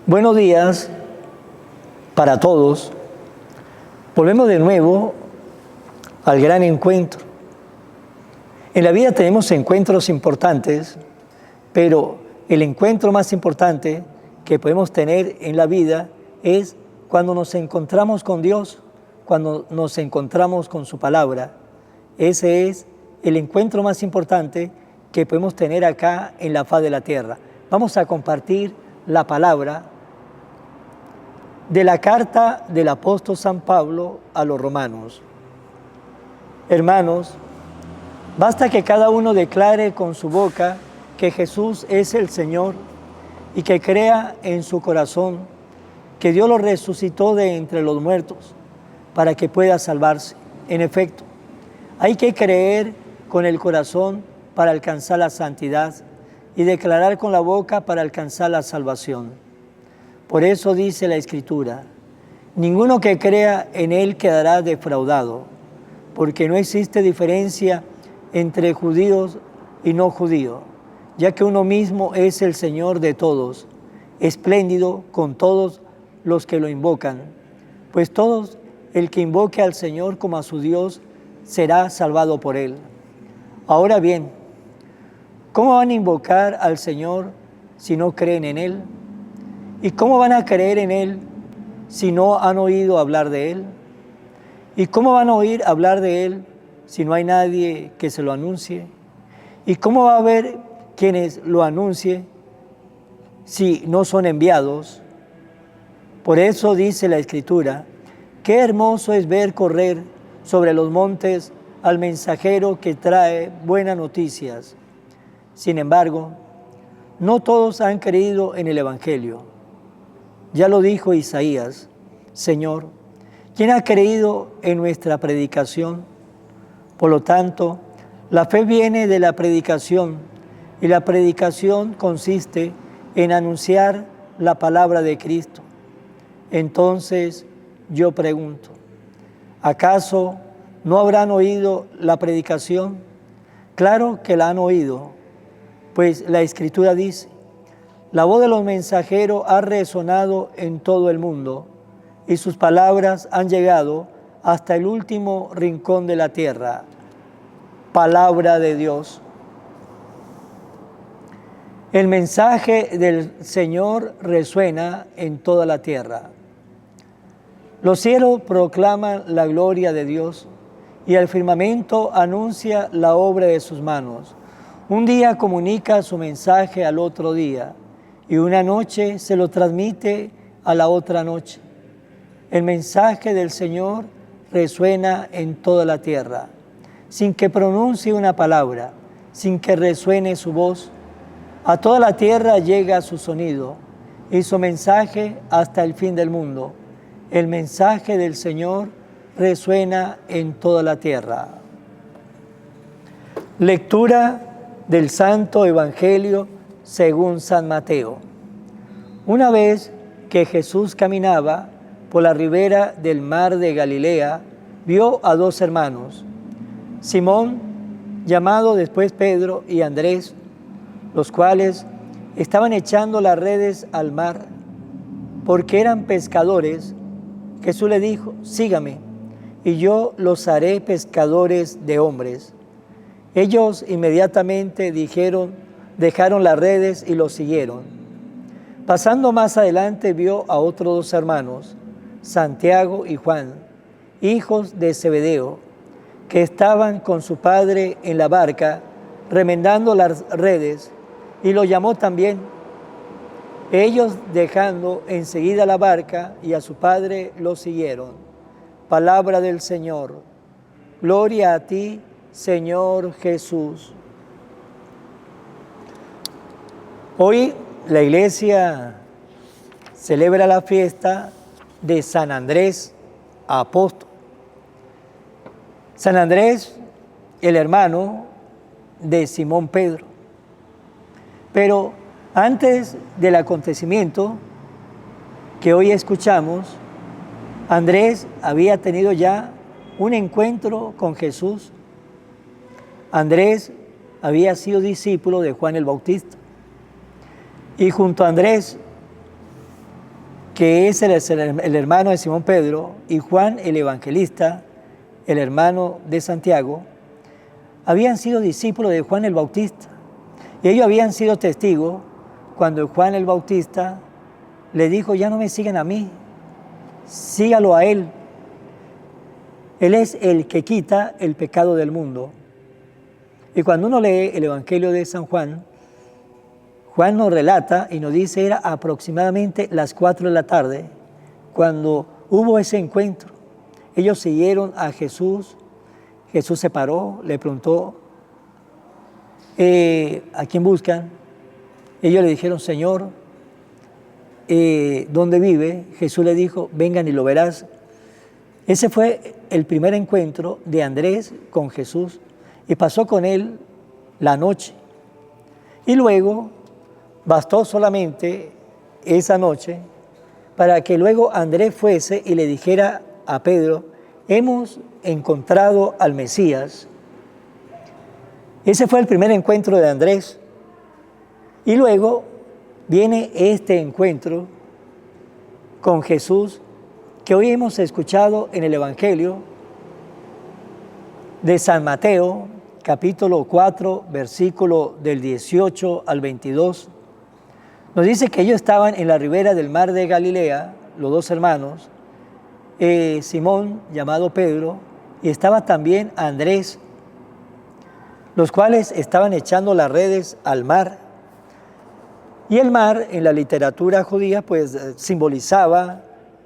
Buenos días para todos. Volvemos de nuevo al gran encuentro. En la vida tenemos encuentros importantes, pero el encuentro más importante que podemos tener en la vida es cuando nos encontramos con Dios, cuando nos encontramos con su palabra. Ese es el encuentro más importante que podemos tener acá en la faz de la tierra. Vamos a compartir la palabra de la carta del apóstol San Pablo a los romanos. Hermanos, basta que cada uno declare con su boca que Jesús es el Señor y que crea en su corazón que Dios lo resucitó de entre los muertos para que pueda salvarse. En efecto, hay que creer con el corazón para alcanzar la santidad y declarar con la boca para alcanzar la salvación. Por eso dice la Escritura: ninguno que crea en Él quedará defraudado, porque no existe diferencia entre judíos y no judíos, ya que uno mismo es el Señor de todos, espléndido con todos los que lo invocan. Pues todo el que invoque al Señor como a su Dios será salvado por Él. Ahora bien, ¿cómo van a invocar al Señor si no creen en Él? ¿Y cómo van a creer en Él si no han oído hablar de Él? ¿Y cómo van a oír hablar de Él si no hay nadie que se lo anuncie? ¿Y cómo va a haber quienes lo anuncie si no son enviados? Por eso dice la Escritura: qué hermoso es ver correr sobre los montes al mensajero que trae buenas noticias. Sin embargo, no todos han creído en el Evangelio. Ya lo dijo Isaías: Señor, ¿quién ha creído en nuestra predicación? Por lo tanto, la fe viene de la predicación, y la predicación consiste en anunciar la palabra de Cristo. Entonces yo pregunto, ¿acaso no habrán oído la predicación? Claro que la han oído, pues la Escritura dice: la voz de los mensajeros ha resonado en todo el mundo, y sus palabras han llegado hasta el último rincón de la tierra. Palabra de Dios. El mensaje del Señor resuena en toda la tierra. Los cielos proclaman la gloria de Dios, y el firmamento anuncia la obra de sus manos. Un día comunica su mensaje al otro día, y una noche se lo transmite a la otra noche. El mensaje del Señor resuena en toda la tierra, sin que pronuncie una palabra, sin que resuene su voz. A toda la tierra llega su sonido y su mensaje hasta el fin del mundo. El mensaje del Señor resuena en toda la tierra. Lectura del Santo Evangelio según San Mateo. Una vez que Jesús caminaba por la ribera del mar de Galilea, vio a dos hermanos, Simón, llamado después Pedro, y Andrés, los cuales estaban echando las redes al mar, porque eran pescadores. Jesús le dijo: sígame, y yo los haré pescadores de hombres. Ellos inmediatamente dejaron las redes y los siguieron. Pasando más adelante vio a otros dos hermanos, Santiago y Juan, hijos de Zebedeo, que estaban con su padre en la barca, remendando las redes, y los llamó también. Ellos, dejando enseguida la barca y a su padre, los siguieron. Palabra del Señor. Gloria a ti, Señor Jesús. Hoy la Iglesia celebra la fiesta de San Andrés Apóstol. San Andrés, el hermano de Simón Pedro. Pero antes del acontecimiento que hoy escuchamos, Andrés había tenido ya un encuentro con Jesús. Andrés había sido discípulo de Juan el Bautista. Y junto a Andrés que es el hermano de Simón Pedro, y Juan el evangelista, el hermano de Santiago, habían sido discípulos de Juan el Bautista. Y ellos habían sido testigos cuando Juan el Bautista le dijo: ya no me sigan a mí, sígalo a él. Él es el que quita el pecado del mundo. Y cuando uno lee el Evangelio de San Juan, Juan nos relata y nos dice: era aproximadamente las 4 de la tarde cuando hubo ese encuentro. Ellos siguieron a Jesús. Jesús se paró, le preguntó: ¿a quién buscan? Ellos le dijeron: Señor, ¿dónde vive? Jesús le dijo: vengan y lo verás. Ese fue el primer encuentro de Andrés con Jesús, y pasó con él la noche. Y luego bastó solamente esa noche para que luego Andrés fuese y le dijera a Pedro: hemos encontrado al Mesías. Ese fue el primer encuentro de Andrés. Y luego viene este encuentro con Jesús que hoy hemos escuchado en el Evangelio de San Mateo, capítulo 4, versículo del 18 al 22. Nos dice que ellos estaban en la ribera del mar de Galilea, los dos hermanos, Simón, llamado Pedro, y estaba también Andrés, los cuales estaban echando las redes al mar. Y el mar, en la literatura judía, pues simbolizaba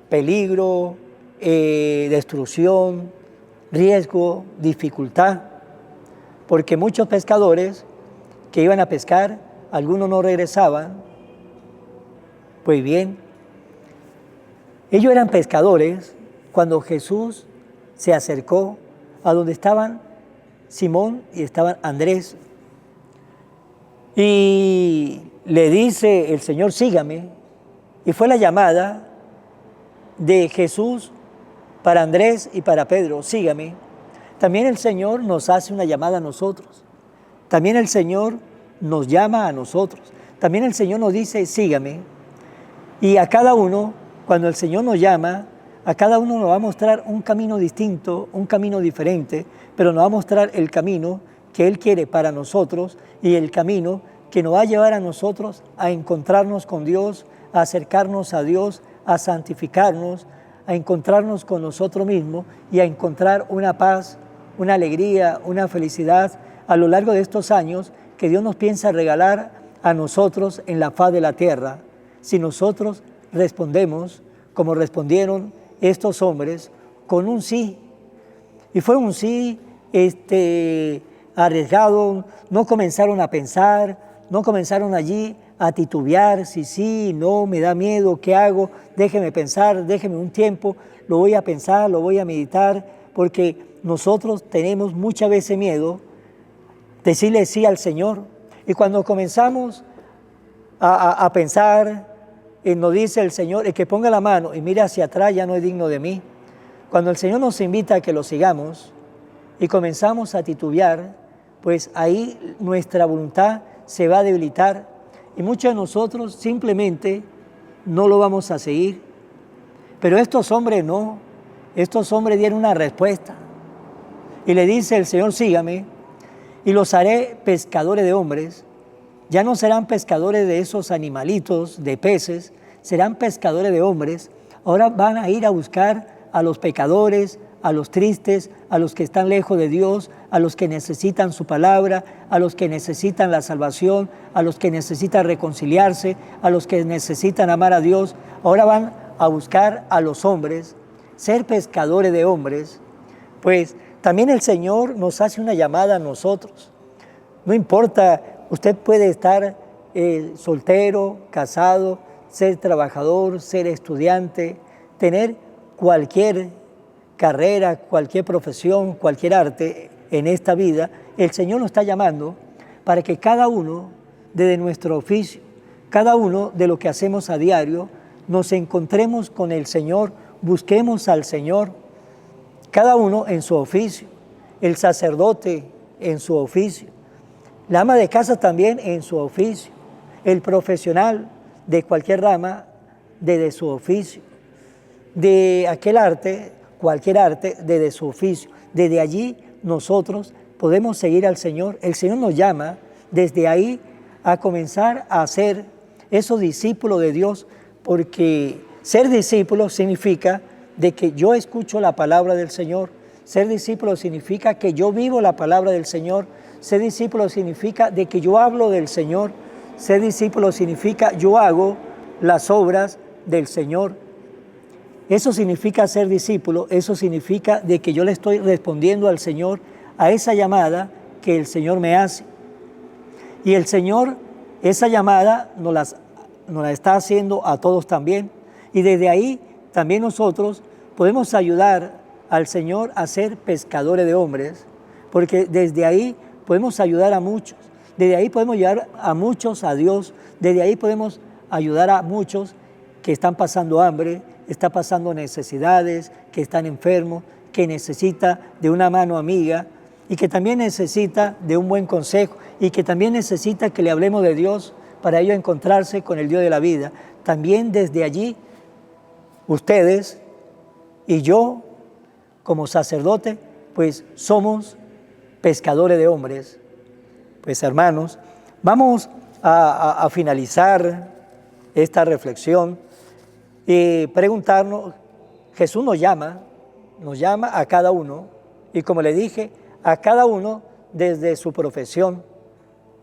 peligro, destrucción, riesgo, dificultad, porque muchos pescadores que iban a pescar, algunos no regresaban. Pues bien, ellos eran pescadores cuando Jesús se acercó a donde estaban Simón y estaban Andrés. Y le dice el Señor: sígame. Y fue la llamada de Jesús para Andrés y para Pedro: sígame. También el Señor nos hace una llamada a nosotros. También el Señor nos llama a nosotros. También el Señor nos dice: sígame. Y a cada uno, cuando el Señor nos llama, a cada uno nos va a mostrar un camino distinto, un camino diferente, pero nos va a mostrar el camino que Él quiere para nosotros y el camino que nos va a llevar a nosotros a encontrarnos con Dios, a acercarnos a Dios, a santificarnos, a encontrarnos con nosotros mismos y a encontrar una paz, una alegría, una felicidad a lo largo de estos años que Dios nos piensa regalar a nosotros en la faz de la tierra. Si nosotros respondemos como respondieron estos hombres, con un sí. Y fue un sí arriesgado. No comenzaron a pensar, no comenzaron allí a titubear: si sí, no, me da miedo, ¿qué hago? Déjeme pensar, déjeme un tiempo, lo voy a pensar, lo voy a meditar, porque nosotros tenemos muchas veces miedo decirle sí al Señor. Y cuando comenzamos a pensar, nos dice el Señor: el que ponga la mano y mire hacia atrás ya no es digno de mí. Cuando el Señor nos invita a que lo sigamos y comenzamos a titubear, pues ahí nuestra voluntad se va a debilitar y muchos de nosotros simplemente no lo vamos a seguir. Pero estos hombres no, estos hombres dieron una respuesta y le dice el Señor: sígame y los haré pescadores de hombres. Ya no serán pescadores de esos animalitos, de peces, serán pescadores de hombres. Ahora van a ir a buscar a los pecadores, a los tristes, a los que están lejos de Dios, a los que necesitan su palabra, a los que necesitan la salvación, a los que necesitan reconciliarse, a los que necesitan amar a Dios. Ahora van a buscar a los hombres, ser pescadores de hombres. Pues también el Señor nos hace una llamada a nosotros. No importa, usted puede estar soltero, casado, ser trabajador, ser estudiante, tener cualquier carrera, cualquier profesión, cualquier arte en esta vida. El Señor nos está llamando para que cada uno, desde nuestro oficio, cada uno de lo que hacemos a diario, nos encontremos con el Señor, busquemos al Señor, cada uno en su oficio, el sacerdote en su oficio, la ama de casa también en su oficio, el profesional de cualquier rama desde su oficio, de aquel arte, cualquier arte, desde su oficio. Desde allí nosotros podemos seguir al Señor. El Señor nos llama desde ahí a comenzar a ser esos discípulos de Dios, porque ser discípulo significa de que yo escucho la palabra del Señor. Ser discípulo significa que yo vivo la palabra del Señor. Ser discípulo significa de que yo hablo del Señor. Ser discípulo significa yo hago las obras del Señor. Eso significa ser discípulo, eso significa de que yo le estoy respondiendo al Señor a esa llamada que el Señor me hace. Y el Señor, esa llamada nos la está haciendo a todos también. Y desde ahí también nosotros podemos ayudar al Señor a ser pescadores de hombres, porque desde ahí podemos ayudar a muchos. Desde ahí podemos llevar a muchos a Dios. Desde ahí podemos ayudar a muchos que están pasando hambre, están pasando necesidades, que están enfermos, que necesita de una mano amiga y que también necesita de un buen consejo y que también necesita que le hablemos de Dios para ello encontrarse con el Dios de la vida. También desde allí, ustedes y yo, como sacerdote, pues somos pescadores de hombres. Pues hermanos, vamos a finalizar esta reflexión y preguntarnos, Jesús nos llama a cada uno, y como le dije, a cada uno desde su profesión,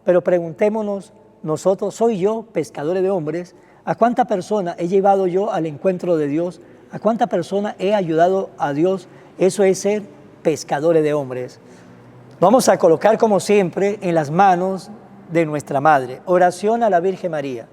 pero preguntémonos nosotros, ¿soy yo pescadores de hombres? ¿A cuánta persona he llevado yo al encuentro de Dios? ¿A cuánta persona he ayudado a Dios? Eso es ser pescadores de hombres. Vamos a colocar como siempre en las manos de nuestra Madre. Oración a la Virgen María.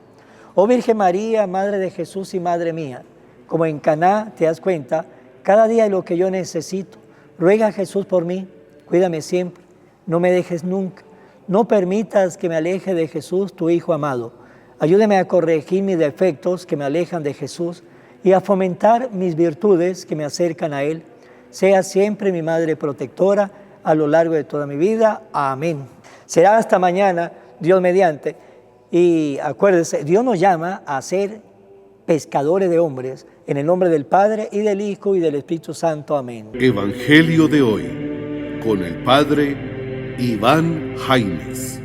Oh Virgen María, Madre de Jesús y Madre mía, como en Caná te das cuenta, cada día de lo que yo necesito. Ruega a Jesús por mí, cuídame siempre, no me dejes nunca. No permitas que me aleje de Jesús, tu Hijo amado. Ayúdame a corregir mis defectos que me alejan de Jesús y a fomentar mis virtudes que me acercan a Él. Sea siempre mi Madre protectora a lo largo de toda mi vida. Amén. Será hasta mañana, Dios mediante. Y acuérdense, Dios nos llama a ser pescadores de hombres, en el nombre del Padre, y del Hijo, y del Espíritu Santo. Amén. Evangelio de hoy, con el Padre Iván Jaimes.